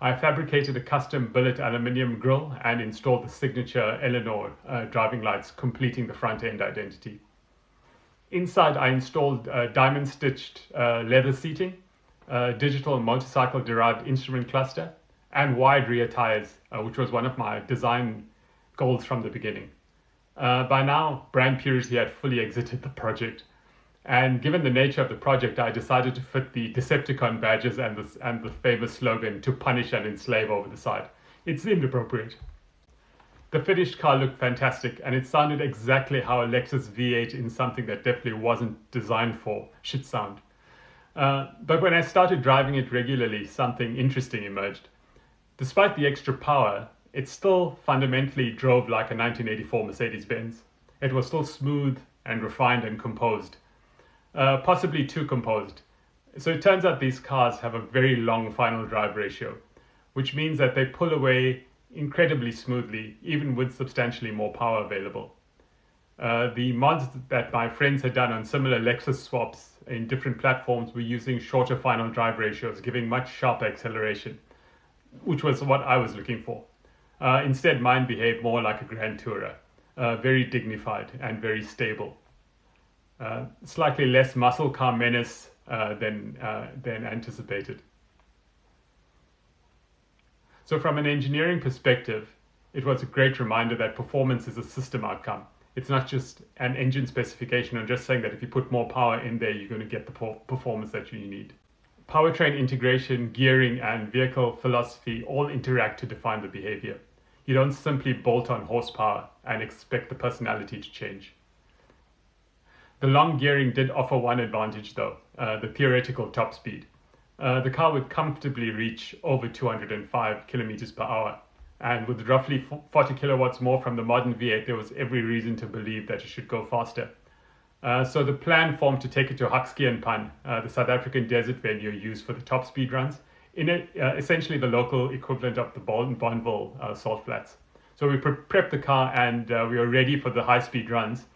I fabricated a custom billet aluminium grille and installed the signature Eleanor driving lights, completing the front end identity. Inside, I installed diamond stitched leather seating, digital motorcycle derived instrument cluster, and wide rear tires, which was one of my design goals from the beginning. By now, brand purity had fully exited the project. And given the nature of the project, I decided to fit the Decepticon badges and the famous slogan, "To punish and enslave," over the side. It seemed appropriate. The finished car looked fantastic, and it sounded exactly how a Lexus V8 in something that definitely wasn't designed for should sound. But when I started driving it regularly, something interesting emerged. Despite the extra power, it still fundamentally drove like a 1984 Mercedes-Benz. It was still smooth and refined and composed. Possibly too composed. So it turns out these cars have a very long final drive ratio, which means that they pull away incredibly smoothly, even with substantially more power available. The mods that my friends had done on similar Lexus swaps in different platforms were using shorter final drive ratios, giving much sharper acceleration, which was what I was looking for. Instead, mine behaved more like a Grand Tourer, very dignified and very stable. Slightly less muscle car menace than anticipated. So from an engineering perspective, it was a great reminder that performance is a system outcome. It's not just an engine specification or just saying that if you put more power in there, you're going to get the performance that you need. Powertrain integration, gearing, and vehicle philosophy all interact to define the behavior. You don't simply bolt on horsepower and expect the personality to change. The long gearing did offer one advantage though, the theoretical top speed. The car would comfortably reach over 205 kilometers per hour, and with roughly 40 kilowatts more from the modern V8, there was every reason to believe that it should go faster. So the plan formed to take it to Hakskiepenpan, the South African desert venue used for the top speed runs, in essentially the local equivalent of the Bonneville salt flats. So we prepped the car and we were ready for the high speed runs.